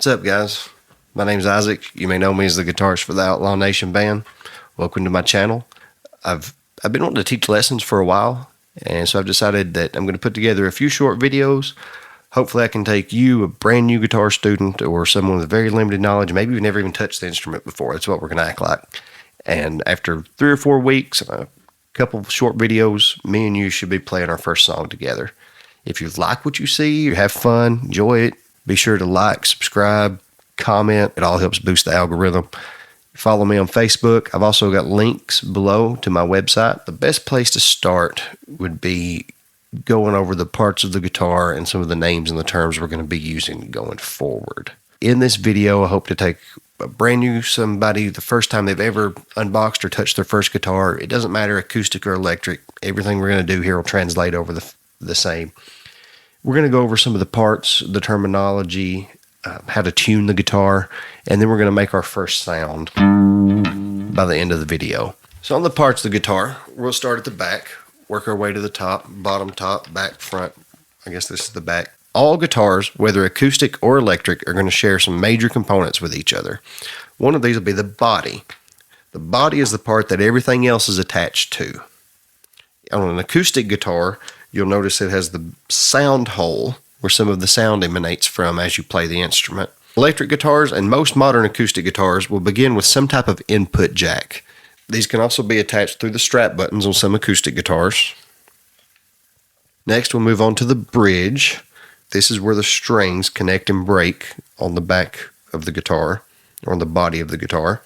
What's up, guys? My name's Isaac. You may know me as the guitarist for the Outlaw Nation band. Welcome to my channel. I've been wanting to teach lessons for a while, and so I've decided that I'm going to put together a few short videos. Hopefully I can take you, a brand new guitar student, or someone with very limited knowledge, maybe you've never even touched the instrument before. That's what we're going to act like. And after 3 or 4 weeks, a couple of short videos, me and you should be playing our first song together. If you like what you see, you have fun, enjoy it, be sure to like, subscribe, comment. It all helps boost the algorithm. Follow me on Facebook. I've also got links below to my website. The best place to start would be going over the parts of the guitar and some of the names and the terms we're going to be using going forward. In this video, I hope to take a brand new somebody, the first time they've ever unboxed or touched their first guitar. It doesn't matter acoustic or electric. Everything we're going to do here will translate over the same. We're going to go over some of the parts, the terminology, how to tune the guitar, and then we're going to make our first sound by the end of the video. So on the parts of the guitar, we'll start at the back, work our way to the top, bottom, top, back, front. I guess this is the back. All guitars, whether acoustic or electric, are going to share some major components with each other. One of these will be the body. The body is the part that everything else is attached to. On an acoustic guitar, you'll notice it has the sound hole where some of the sound emanates from as you play the instrument. Electric guitars and most modern acoustic guitars will begin with some type of input jack. These can also be attached through the strap buttons on some acoustic guitars. Next, we'll move on to the bridge. This is where the strings connect and break on the back of the guitar, or on the body of the guitar.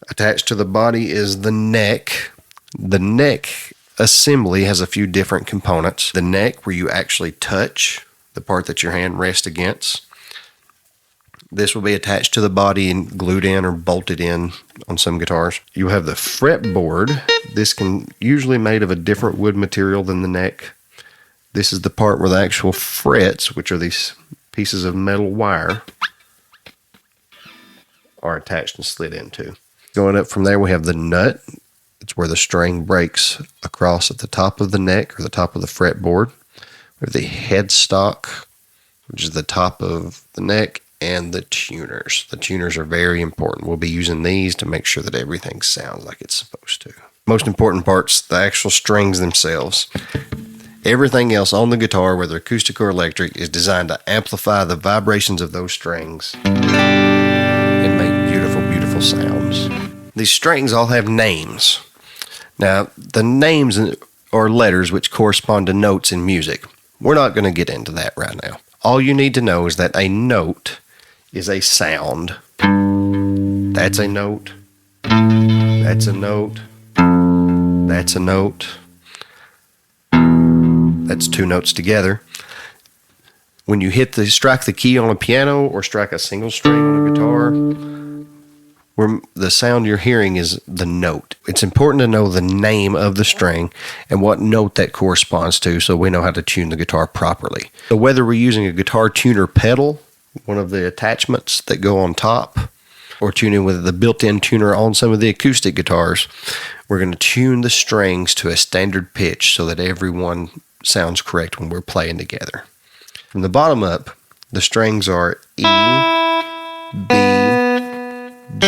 Attached to the body is the neck. The neck assembly has a few different components. The neck, where you actually touch the part that your hand rests against. This will be attached to the body and glued in or bolted in on some guitars. You have the fretboard. This can usually made of a different wood material than the neck. This is the part where the actual frets, which are these pieces of metal wire, are attached and slid into. Going up from there, we have the nut. It's where the string breaks across at the top of the neck or the top of the fretboard. We have the headstock, which is the top of the neck, and the tuners. The tuners are very important. We'll be using these to make sure that everything sounds like it's supposed to. Most important part's the actual strings themselves. Everything else on the guitar, whether acoustic or electric, is designed to amplify the vibrations of those strings and make beautiful, beautiful sounds. These strings all have names. Now, the names are letters which correspond to notes in music. We're not going to get into that right now. All you need to know is that a note is a sound. That's a note. That's a note. That's a note. That's 2 notes together. When you strike the key on a piano or strike a single string on a guitar, where the sound you're hearing is the note. It's important to know the name of the string and what note that corresponds to so we know how to tune the guitar properly. So whether we're using a guitar tuner pedal, one of the attachments that go on top, or tuning with the built-in tuner on some of the acoustic guitars, we're going to tune the strings to a standard pitch so that everyone sounds correct when we're playing together. From the bottom up, the strings are E, B, G,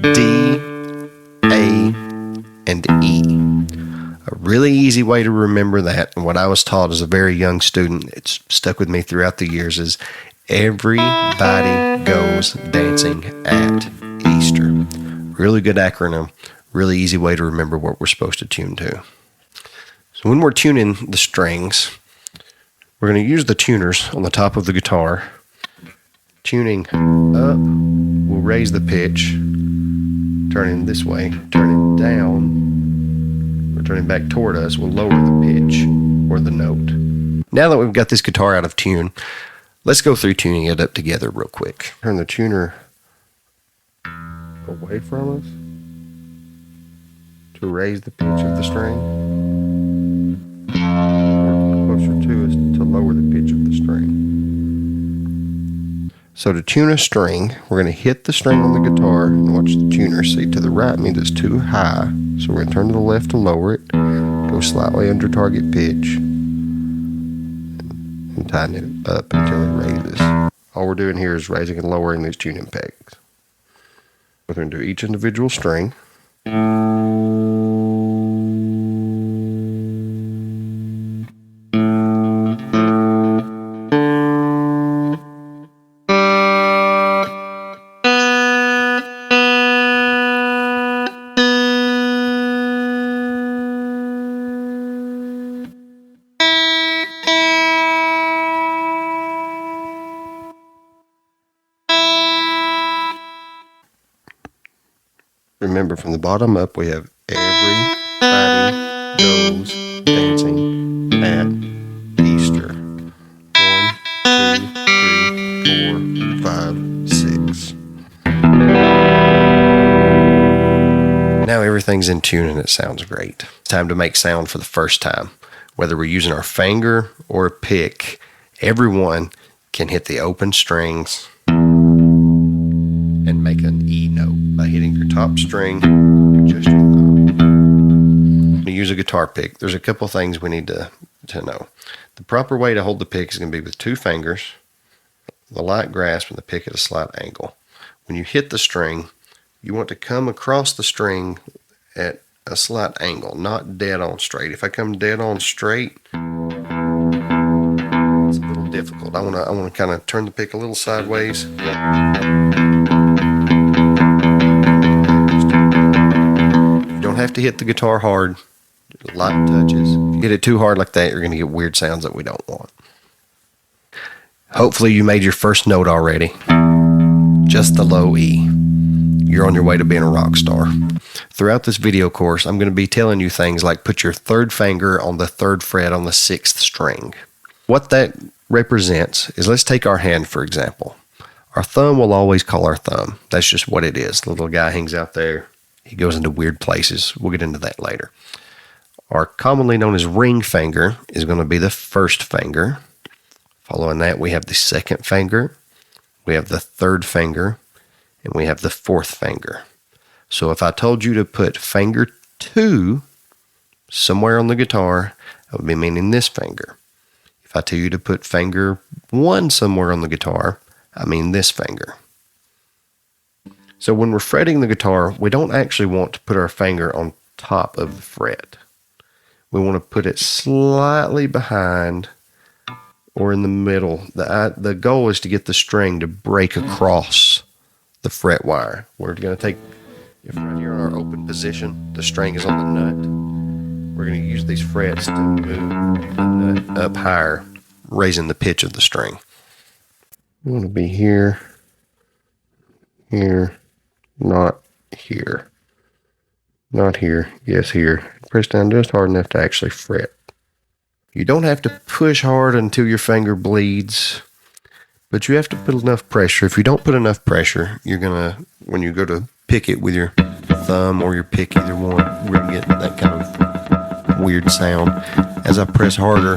D, A, and E. A really easy way to remember that, and what I was taught as a very young student, it's stuck with me throughout the years, is everybody goes dancing at Easter. Really good acronym, really easy way to remember what we're supposed to tune to. So when we're tuning the strings, we're going to use the tuners on the top of the guitar. Tuning up, we'll raise the pitch, turning this way, turning down, or turning back toward us, we'll lower the pitch or the note. Now that we've got this guitar out of tune, let's go through tuning it up together real quick. Turn the tuner away from us to raise the pitch of the string. Closer to us to lower the pitch of the string. So to tune a string, we're going to hit the string on the guitar and watch the tuner. See, to the right means it's too high. So we're going to turn to the left to lower it, go slightly under target pitch, and tighten it up until it raises. All we're doing here is raising and lowering these tuning pegs. We're going to do each individual string. Remember, from the bottom up, we have everybody goes dancing at Easter. 1, 2, 3, 4, 5, 6. Now everything's in tune and it sounds great. It's time to make sound for the first time. Whether we're using our finger or a pick, everyone can hit the open strings and make an E note by hitting your top string with just your thumb. When you use a guitar pick, there's a couple things we need to know. The proper way to hold the pick is going to be with 2 fingers, the light grasp, and the pick at a slight angle. When you hit the string, you want to come across the string at a slight angle, not dead on straight. If I come dead on straight, it's a little difficult. I want to kind of turn the pick a little sideways. Don't have to hit the guitar hard, light touches. If you hit it too hard like that, you're going to get weird sounds that we don't want. Hopefully you made your first note already. Just the low E. You're on your way to being a rock star. Throughout this video course, I'm going to be telling you things like put your 3rd finger on the 3rd fret on the 6th string. What that represents is, let's take our hand for example. Our thumb will always call our thumb. That's just what it is. The little guy hangs out there. He goes into weird places. We'll get into that later. Our commonly known as ring finger is going to be the 1st finger. Following that, we have the 2nd finger. We have the 3rd finger. And we have the 4th finger. So if I told you to put finger 2 somewhere on the guitar, I would be meaning this finger. If I tell you to put finger 1 somewhere on the guitar, I mean this finger. So when we're fretting the guitar, we don't actually want to put our finger on top of the fret. We want to put it slightly behind or in the middle. The goal is to get the string to break across the fret wire. We're going to take, if right here in our open position, the string is on the nut. We're going to use these frets to move the nut up higher, raising the pitch of the string. We want to be here, here, not here. Not here, yes here. Press down just hard enough to actually fret. You don't have to push hard until your finger bleeds, but you have to put enough pressure. If you don't put enough pressure, you're gonna, when you go to pick it with your thumb or your pick, either one, we're gonna get that kind of weird sound. As I press harder,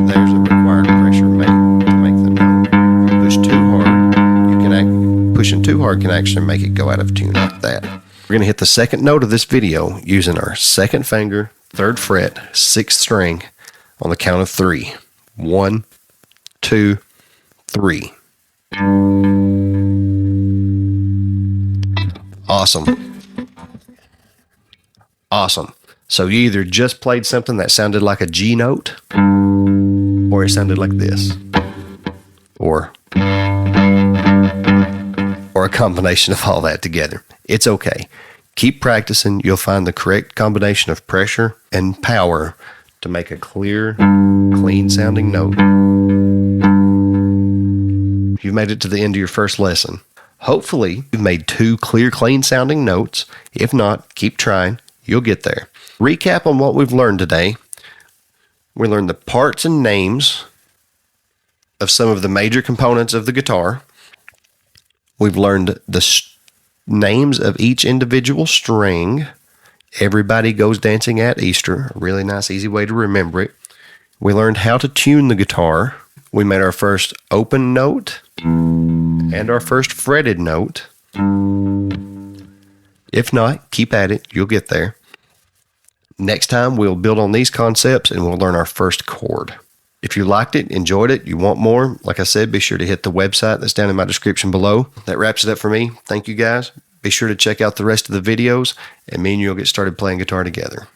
there's a required pressure to make the note. If you push too hard, pushing too hard can actually make it go out of tune like that. We're going to hit the 2nd note of this video using our 2nd finger, 3rd fret, 6th string on the count of 3. 1, 2, 3. Awesome. Awesome. So you either just played something that sounded like a G note, or it sounded like this, or a combination of all that together. It's okay. Keep practicing. You'll find the correct combination of pressure and power to make a clear, clean sounding note. You've made it to the end of your first lesson. Hopefully, you've made 2 clear, clean sounding notes. If not, keep trying. You'll get there. Recap on what we've learned today. We learned the parts and names of some of the major components of the guitar. We've learned the names of each individual string. Everybody goes dancing at Easter. A really nice, easy way to remember it. We learned how to tune the guitar. We made our first open note and our first fretted note. If not, keep at it. You'll get there. Next time, we'll build on these concepts and we'll learn our first chord. If you liked it, enjoyed it, you want more, like I said, be sure to hit the website that's down in my description below. That wraps it up for me. Thank you guys. Be sure to check out the rest of the videos, and me and you will get started playing guitar together.